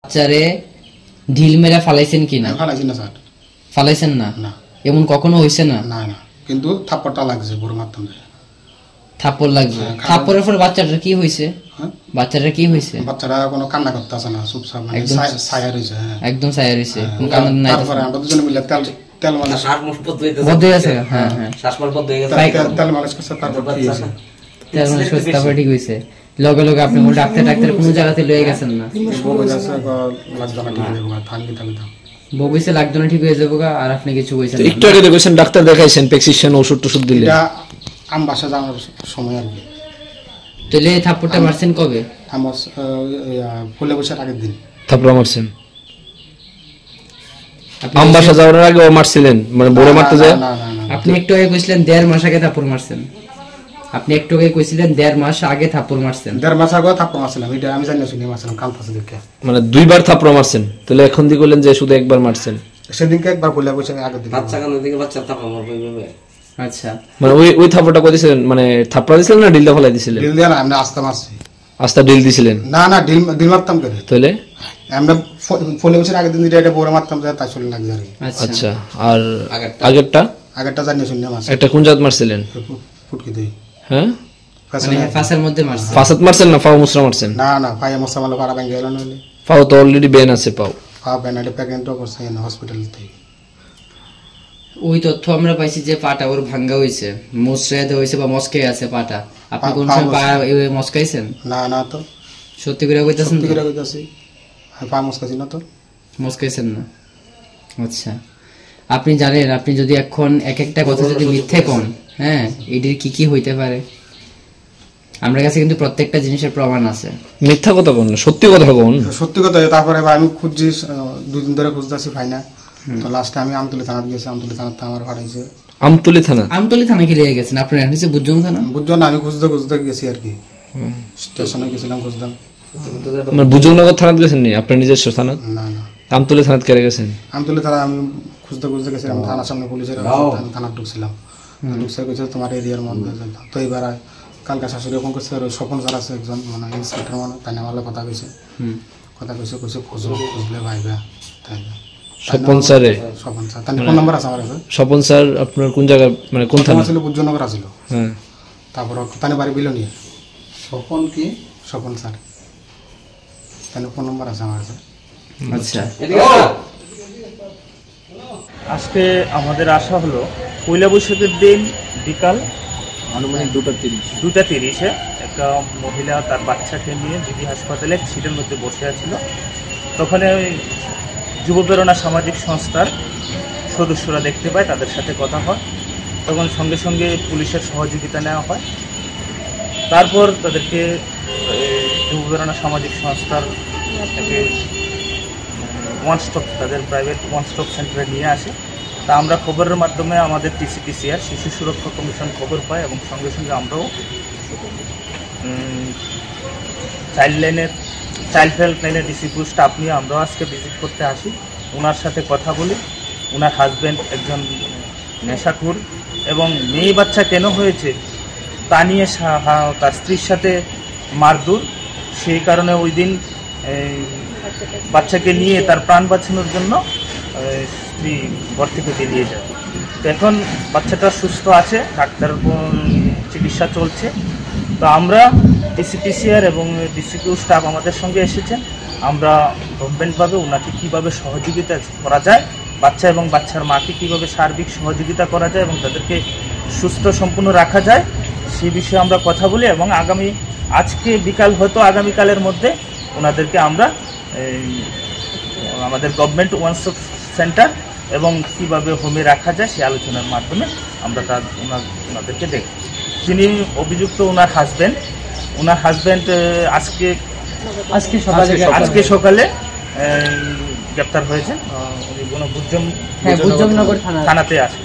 বাচ্চারে ঢিল মেরা ফালাইছেন কিনা? ফালাইছেন না স্যার। ফালাইছেন না? না। এমন কখনো হইছে না? না না, কিন্তু থাপ্পড়টা লাগছে বড় মাধ্যমে। থাপ্পড় লাগছে? থাপ্পড়ের পর বাচ্চাটার কি হইছে? বাচ্চাটার কি হইছে? বাচ্চারা কোনো কান্না করতেছে না, চুপচাপ মানে ছায়া রইছে। একদম ছায়া রইছে, কোনো কান্না নাই। তারপরে আমরা দুজনে মিলে তেল মালিশ বদ্ধ হয়ে গেছে। হ্যাঁ হ্যাঁ, শ্বাসমাল বদ্ধ হয়ে গেছে। তেল মালিশ করছে, তারপর ঠিক হইছে। তেল মালিশ করছে, তারপর ঠিক হইছে। লগে লগে আপনি কোন ডাক্তার কোন জায়গাতে লয়ে গেছেন না? বগিছে লাগতো না, ঠিক হয়ে যাবো। আর আপনি কিছু কইছেন? একটু আগে দেখেছেন ডাক্তার দেখাইছেন, প্রেসক্রিপশন ওষুধ টষুধ দিলেন। এটা আম বাসা যাওয়ার সময় আর কি। তাহলে থাপ্পড়টা মারছেন কবে? আমার ফুলে বসার আগের দিন থাপ্পড় মারছেন। আম বাসা যাওয়ার আগে ও মারছিলেন, মানে বড় মারতে যায়? আপনি একটু আগে কইছিলেন 1.5 মাস আগে থাপ্পড় মারছেন। আপনি একটু আগে কইছিলেন 1.5 মাস আগে থাপ্পড় মারছেন। 1.5 মাস আগে থাপ্পড় মারছিলাম, এটা আমি জানি না, শুনি মারছিলাম কাল পাশে দেখে। মানে 2 বার থাপ্পড় মারছেন, তাহলে এখন দি কইলেন যে শুধু একবার মারছেন? সেদিনকে একবার ফুলে বসে আগের দিন। বাচ্চা কানের দিকে বাচ্চা থাপ্পড় মারবে এইভাবে। আচ্ছা, মানে ওই থাপ্পড়টা কই দিছিলেন? মানে থাপ্পড় দিছিলেন না ডিলটা ফলাই দিছিলেন? ডিল দিয়া না, আমরা আস্তে মারছি। আস্তা ডিল দিছিলেন? না না, ডিল মারতাম করে। তাহলে আমরা ফুলে বসে আগের দিন এটা বড় মারতাম, তাই চলে লাগছে আর কি। আচ্ছা, আর আগেরটা জানি না, শুনি মারছি। একটা কোন জাত মারছিলেন? ফুটকি দেই। হ্যাঁ, মানে ফাঁসের মধ্যে মারছেন? ফাঁসাত মারছেন না ফাও মুসরা মারছেন? না না, পায়ে মশা মারলে পাড়া ভেঙে গেল। নইলে ফাও তো অলরেডি বেন আছে, পাও বেনাডে প্রেগনেন্ট অবস্থা হসপিটাল থেকে। ওই তথ্য আমরা পাইছি যে পাটা ওর ভাঙ্গা হইছে, মসরাতে হইছে বা মস্কে আছে পাটা। আপনি কোন সময় পা মস্কাইছেন? না না, তো সত্যি করে কইতাছেন? সত্যি করে কইতাছি, আমি পা মস্কাইছি না তো। মস্কাইছেন না? আচ্ছা, আপনি জানেন আপনি যদি এখন এক একটা কথা যদি মিথ্যে কোন, হ্যাঁ, এটির কি কি হইতে পারে? আমার কাছে কিন্তু প্রত্যেকটা জিনিসের প্রমাণ আছে। মিথ্যা কথা কোন, সত্যি কথা কোন? সত্যি কথা। তারপরে আমি খুঁজছি, 2 দিন ধরে খুঁজতেছি, পাই না। তো লাস্টে আমি আমতলী থানাত গেছি, আমতলী থানাতে আমার পাঠাইছে। আমতলী থানা? আমতলী থানা কি লেগে গেছেন আপনার? হচ্ছে বুঝজং থানা? বুঝজং না, আমি খুঁজতে গেছি আর কি, স্টেশনে গেছিলাম খুঁজলাম। মানে বুঝজংনগর থানাত গেছেন নি আপনার নিজস্ব থানা? না না, আমতলী থানাত কেড়ে গেছেন? আমতলী থানা আমি খুঁজতে গেছিলাম, থানার সামনে পুলিশের, আমি থানাত ঢুকছিলাম। ঢুকছে কইছে তোমার এরিয়ার মধ্যে। তো এবার কালকে শাশুড়ি ফোন করছে, স্বপন স্যার আছে একজন, মানে ইন্সপেক্টর, মানে তাই আমার কথা কইছে। খুঁজলে ভাইবা। তাই স্বপন স্যারে? স্বপন স্যার, তাই ফোন নাম্বার আছে আমার কাছে। স্বপন স্যার আপনার কোন জায়গা, মানে কোন থানা ছিল? বুঝজনগর আছিল। হ্যাঁ, তারপর তাই বাড়ি বিলোনিয়া। স্বপন স্যার, তাই ফোন নাম্বার আছে আমার কাছে। আচ্ছা, আজকে আমাদের আশা হলো পয়লা বৈশাখের দিন বিকাল আনুমানিক 2:30-এ একটা মহিলা তার বাচ্চাকে নিয়ে জিবি হাসপাতালে সিটের মধ্যে বসে আছিল। তখন ওই যুব প্রেরণা সামাজিক সংস্থার সদস্যরা দেখতে পায়, তাদের সাথে কথা হয়। তখন সঙ্গে সঙ্গে পুলিশের সহযোগিতা নেওয়া হয়। তারপর তাদেরকে যুব প্রেরণা সামাজিক সংস্থার থেকে তাদের প্রাইভেট ওয়ান স্টপ সেন্টারে নিয়ে আসে। তা আমরা খবরের মাধ্যমে আমাদের TCPCR শিশু সুরক্ষা কমিশন খবর পায়, এবং সঙ্গে সঙ্গে আমরাও চাইল্ড হেল্পলাইনের ডিসিপিউ স্টাফ নিয়ে আমরাও আজকে ভিজিট করতে আসি। ওনার সাথে কথা বলি। ওনার হাজব্যান্ড একজন নেশাখোর, এবং মেয়ে বাচ্চা কেন হয়েছে তা নিয়ে তার স্ত্রীর সাথে মারধর। সেই কারণে ওই দিন বাচ্চাকে নিয়ে তার প্রাণ বাঁচানোর জন্য স্ত্রী ঘর থেকে বেরিয়ে যায়। তো এখন বাচ্চাটা সুস্থ আছে, ডাক্তার চিকিৎসা চলছে। তো আমরা TCPCR এবং ডিসিপিউ স্টাফ আমাদের সঙ্গে এসেছেন। আমরা গভর্নমেন্টভাবে ওনাকে কীভাবে সহযোগিতা করা যায়, বাচ্চা এবং বাচ্চার মাকে কীভাবে সার্বিক সহযোগিতা করা যায় এবং তাদেরকে সুস্থ সম্পূর্ণ রাখা যায়, সেই বিষয়ে আমরা কথা বলি। এবং আজকে বিকাল হয়তো আগামীকালের মধ্যে ওনাদেরকে আমরা আমাদের গভর্নমেন্ট ওয়ান স্টপ সেন্টার এবং কীভাবে হোমে রাখা যায় সেই আলোচনার মাধ্যমে আমরা ওনাদেরকে দেখব। যিনি অভিযুক্ত ওনার হাজব্যান্ড আজকে সকালে গ্রেপ্তার হয়েছেন। উনি বুঝজংনগর থানাতে আসেন।